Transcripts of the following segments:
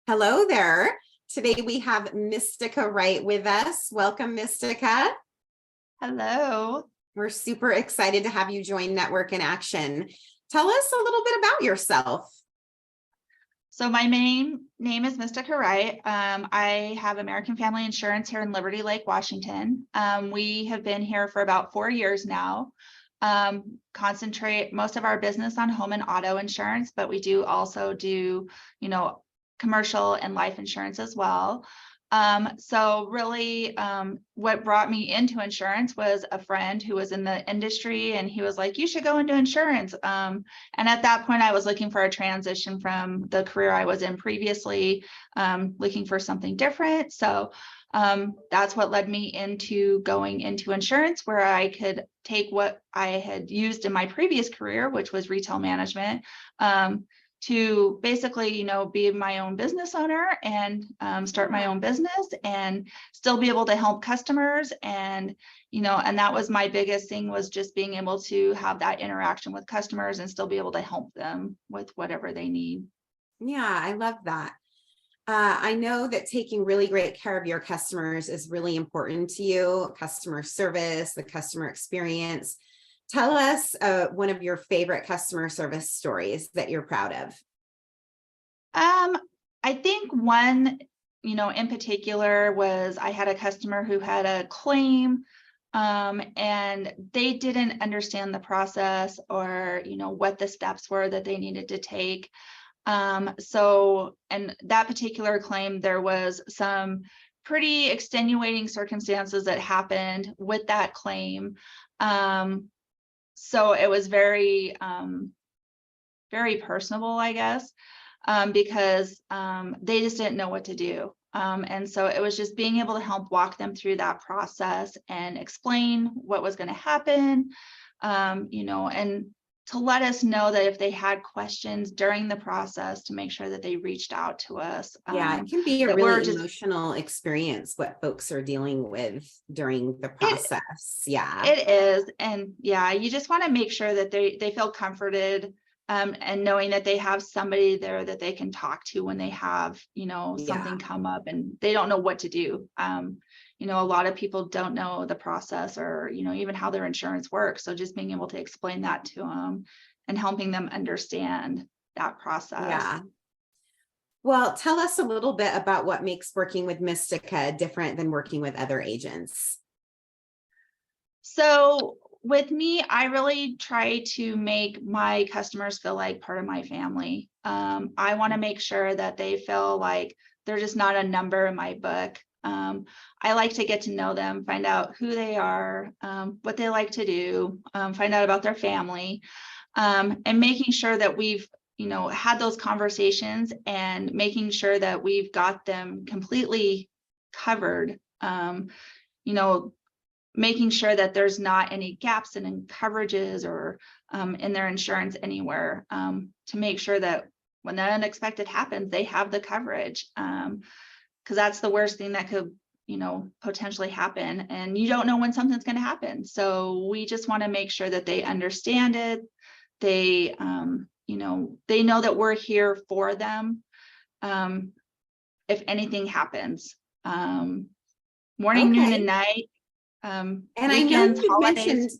Hello there. Today we have Mistica Wright with us. Welcome, Mistica. Hello. We're super excited to have you join Network in Action. Tell us a little bit about yourself. So my main name is Mistica Wright. I have American Family Insurance here in Liberty Lake, Washington. We have been here for about 4 years now. Concentrate most of our business on home and auto insurance, but we do also do, commercial and life insurance as well. So really, what brought me into insurance was a friend who was in the industry, and he was like, you should go into insurance. And at that point, I was looking for a transition from the career I was in previously, looking for something different. So that's what led me into going into insurance, where I could take what I had used in my previous career, which was retail management, to basically, be my own business owner and start my own business and still be able to help customers. And, and that was my biggest thing, was just being able to have that interaction with customers and still be able to help them with whatever they need. Yeah, I love that. I know that taking really great care of your customers is really important to you. Customer service, the customer experience. Tell us one of your favorite customer service stories that you're proud of. I think one, in particular was I had a customer who had a claim, and they didn't understand the process or, what the steps were that they needed to take. So, and that particular claim, there was some pretty extenuating circumstances that happened with that claim. So it was very, very personable, I guess, because they just didn't know what to do. And so it was just being able to help walk them through that process and explain what was going to happen, and to let us know that if they had questions during the process, to make sure that they reached out to us. Yeah, it can be a really emotional experience what folks are dealing with during the process. Yeah, it is. And yeah, you just want to make sure that they feel comforted, and knowing that they have somebody there that they can talk to when they have, something come up and they don't know what to do. A lot of people don't know the process or, even how their insurance works. So just being able to explain that to them and helping them understand that process. Yeah. Well, tell us a little bit about what makes working with Mistica different than working with other agents. So with me, I really try to make my customers feel like part of my family. I want to make sure that they feel like they're just not a number in my book. I like to get to know them, find out who they are, what they like to do, find out about their family, and making sure that we've had those conversations and making sure that we've got them completely covered. Making sure that there's not any gaps in coverages or in their insurance anywhere, to make sure that when the unexpected happens, they have the coverage, because that's the worst thing that could potentially happen, and you don't know when something's going to happen. So we just want to make sure that they understand it. They they know that we're here for them if anything happens, morning, noon, and night. And weekends, holidays.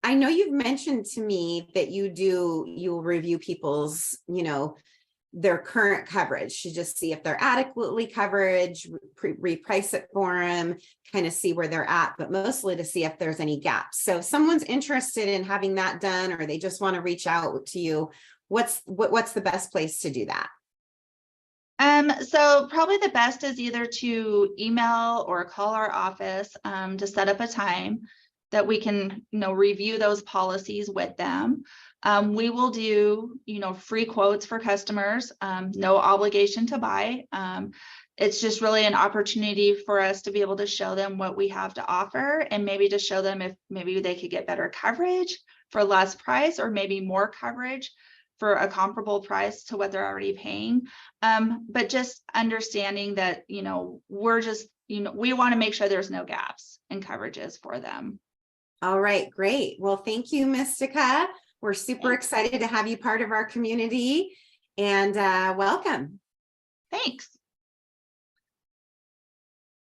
I know you've mentioned to me that you'll review people's, their current coverage to just see if they're adequately coverage, reprice it for them, kind of see where they're at, but mostly to see if there's any gaps. So if someone's interested in having that done, or they just want to reach out to you, what's the best place to do that? So probably the best is either to email or call our office, to set up a time that we can, review those policies with them. We will do, free quotes for customers, no obligation to buy. It's just really an opportunity for us to be able to show them what we have to offer, and maybe to show them if maybe they could get better coverage for less price, or maybe more coverage for a comparable price to what they're already paying. But just understanding that, we're just, we want to make sure there's no gaps in coverages for them. All right, great. Well, thank you, Mistica. We're super excited to have you part of our community, and welcome. Thanks.